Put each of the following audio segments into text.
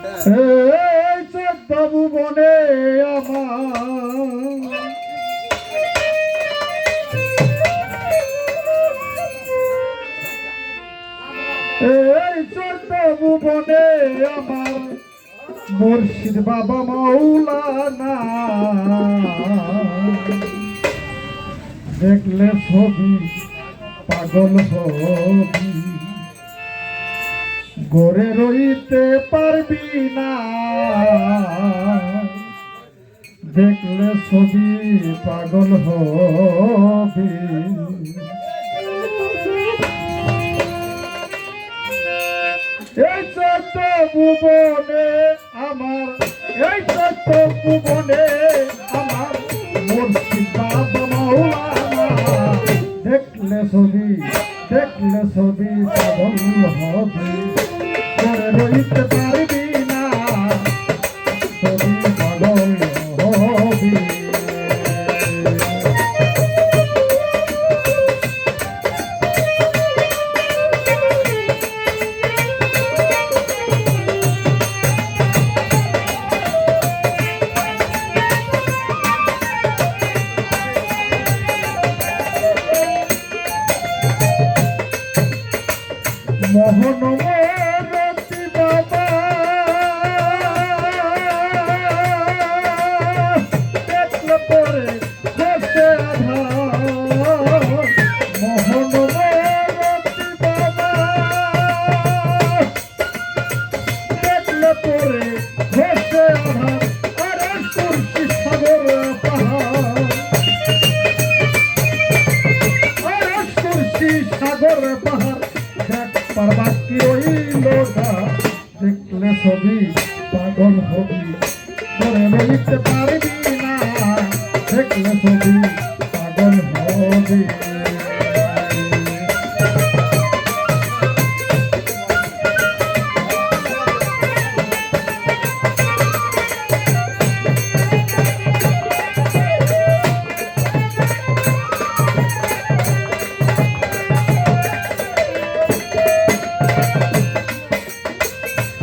এই চোদ্দ ভুবনে আমার এই চোদ্দ ভুবনে আমার মুর্শিদ বাবা মাওলানা দেখলে ছবি পাগল হবি গড়ে রইতে পারবি না দেখলে ছবি পাগল হবি এই চোদ্দ ভুবনে আমার এই চোদ্দ ভুবনে আমার মুর্শিদ বাবা মাওলানা দেখলে ছবি পাগল হবি করে রইতে পারবি না ছবি পাগল হবি মোহন মরতি বাবা দেখলে পরে বসে মোহন মরতি বাবা দেখলে পরে বসে আরে তুলসী সাগর পাহাড় আরে তুলসী সাগর পাহাড় বাকি রইল না দেখলে ছবি পাগল হবি ধরে রইতে পারবি না দেখলে ছবি পাগল হবি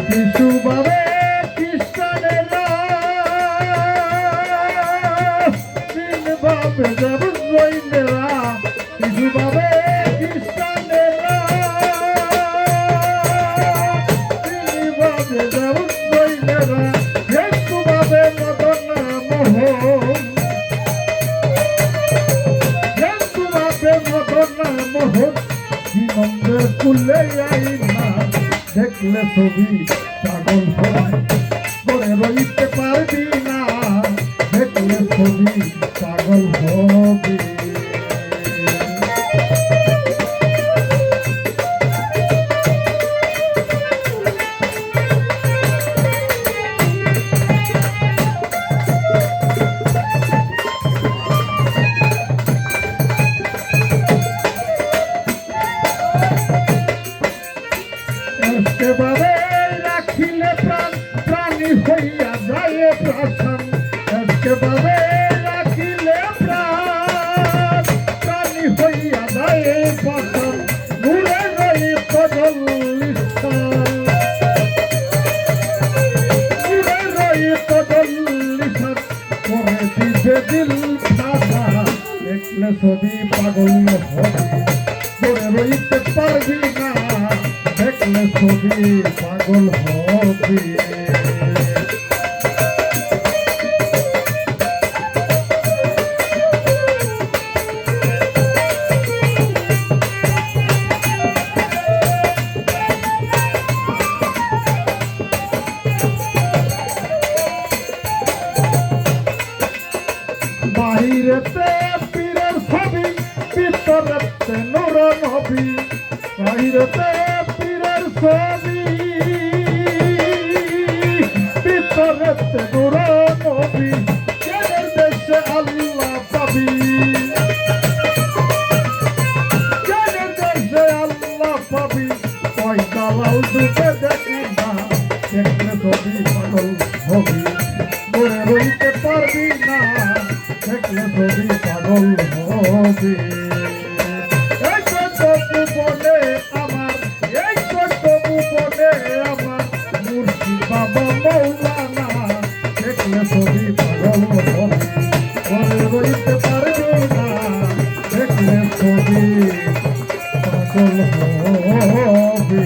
শিশুভাবে খ্রিস্টানেরা তিনভাবে যাব জৈনেরা শিশুভাবে খ্রিস্টানেরা তিনভাবে যাব জৈনেরা হেতুভাবে মদন মোহন হেতুভাবে মদন মোহন জীবনে কুলে আইনা দেখলে ছবি পাগল হবি করে রইতে পারবি না দেখলে ছবি পাগল হবি একেবারে রাখিলে প্রাণ প্রাণী হইয়া যায় প্রাণ একেবারে রাখিলে প্রাণ প্রাণী হইয়া যায় প্রাণ ঘুরে রই পদল ঘুরে রই পদল করে দিবে দিল খাতা দেখলে ছবি পাগল হবি ঘুরে রইতে পারবি না দেখলে ছবি পাগল হবি বাহিরেতে পীরের ছবি ভিতরেতে নূর নবী বাহিরেতে পীরের ছবি ভিতরেতে নূর নবী কেনের দেশে আল্লাহ পাবি কেনের দেশে আল্লাহ পাবি পয়সা লাল ডুবে দেখি না দেখলে ছবি পাগল হবি ঘুরে রইতে পারবি না দেখলে ছবি পাগল হবি এই চোদ্দ ভুবনে আমার মুর্শিদ বাবা মৌলানা দেখলে ছবি পাগল হবি ঘরে রইতে পারবি না দেখলে ছবি পাগল হবি